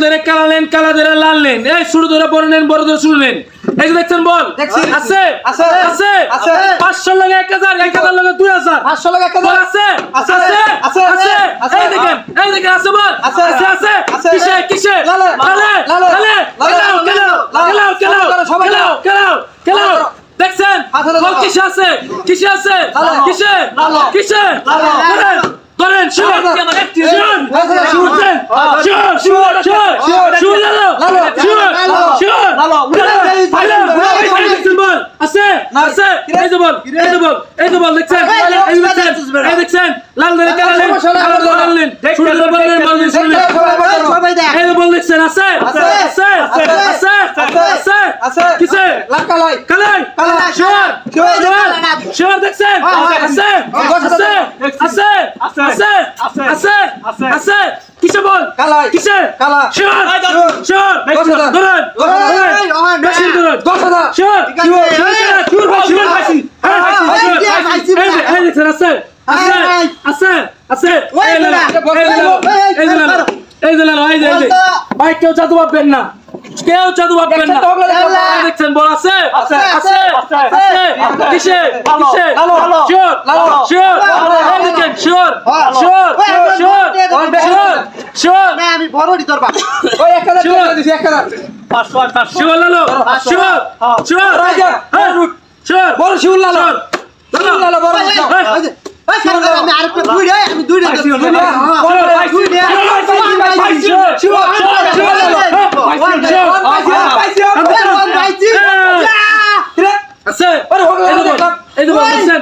ধরে কালা লেন, কালা ধরে লাল লেন, এই ছোট ধরে বড় লেন, বড় ধরে ছোট লেন। এই যে দেখছেন বল আছে আছে 500 লাগে 1000, 1000 লাগে 2000, 500 লাগে 1000 আছে আছে আছে আছে। এই দেখেন আছে বল আছে আছে কিসে কিসে লালে লালে লালে খেলাও খেলাও খেলাও খেলাও খেলাও দেখছেন বল কিসে আছে কিসে আছে কিসে কিসে করেন শুন শুন শুন শুন বল আছে আছে এই যে বল এই যে বল এই যে বল দেখছেন এই দেখছেন লাল ধরে কালা লেন কালা ধরে লাল লেন শুন বলেন বল শুন এই যে বল দেখছেন আছে আছে আছে আছে আছে আছে কিসে কালাই কালাই শুন শুন শুন দেখছেন আছে আছে আছে আছে আছে আছে কিসে বল কিসে শুন শুন ধরেন ধরেন বেশি ধরেন শুন শুন শুন পাইছি এই দেখছেন আছে আছে আছে আছে এই যে লাল এই যে ভাই কেউ জাদু ভাববেন না কেউ জাদু ভাববেন না দেখছেন বল আছে আছে আছে আছে কিসে কিসে শুন শুন এই দেখেন শুন শুন শুন শুন শুন আমি বড়ই ধরবা ওই 1000 দিছি 1000 500 শুন লালো শুন শুন শুন বড় শুন লালো লালো বড় ওই সরকার আমি আরেকটা দুই রে বড় পাইছি আছে এই যে বল দেখছেন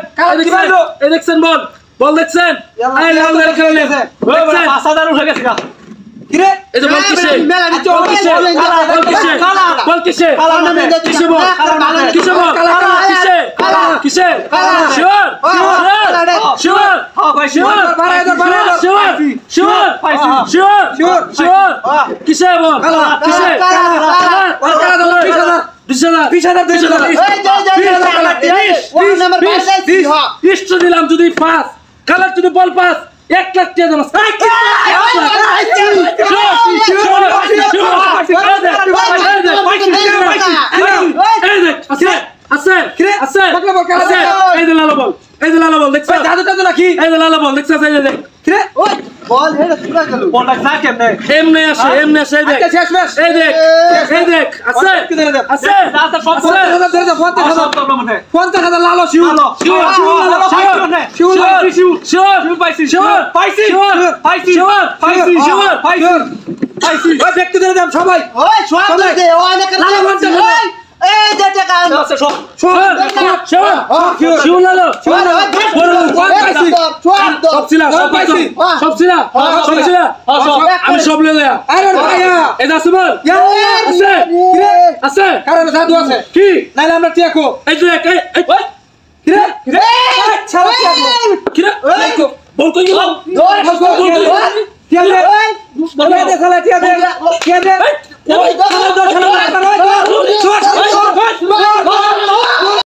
এই দেখছেন বল বল দেখছেন এই লাল ধরে খেলে দেখছেন 5000 উঠে গেছে কিরে এই যে বল কিসে বল কিসে বল কিসে কিসে বল কিসে বল কিসে কিসে শিওর শিওর ভাই sure sure sure sure sure sure কিসে বল কিসে 20 দিলাম যদি পাস কালার যদি বল পাস 1 লাখ টাকা জমা আছে আছে আছে এই যে লাল বল এই যে লাল বল দেখছ জাদুটা তো নাকি এই যে লাল বল দেখছ এই যে দেখ কিরে ওই বল হেডে পুরা গেল বলটা না কেমনে এমনে আসে এই দেখ শেষ ম্যাচ এই দেখ আছে আছে দাদা সব 50,000 ধরে দাও 50,000 লালো শিউ শিওর শিওর শিওর শিওর পাইছি শিওর পাইছি শিওর পাইছি শিওর পাইছি শিওর পাইছি পাইছি ওই ব্যক্তি ধরে দাও সবাই ওই সোয়া দে অনেক লাল বলছে এই যে টাকা আছে সব শিওর শিওর শিওর লালো আমি সব লয়ে যায় আরে ভাইয়া এটা আছে বল আছে আছে কারণ জাদু আছে কি নাইলে আমরা টিয়াকো এই যে কিরে কিরে ছাড়া টিয়াকো কিরে বল কই গেল টিয়া দে টিয়া দে টিয়া দে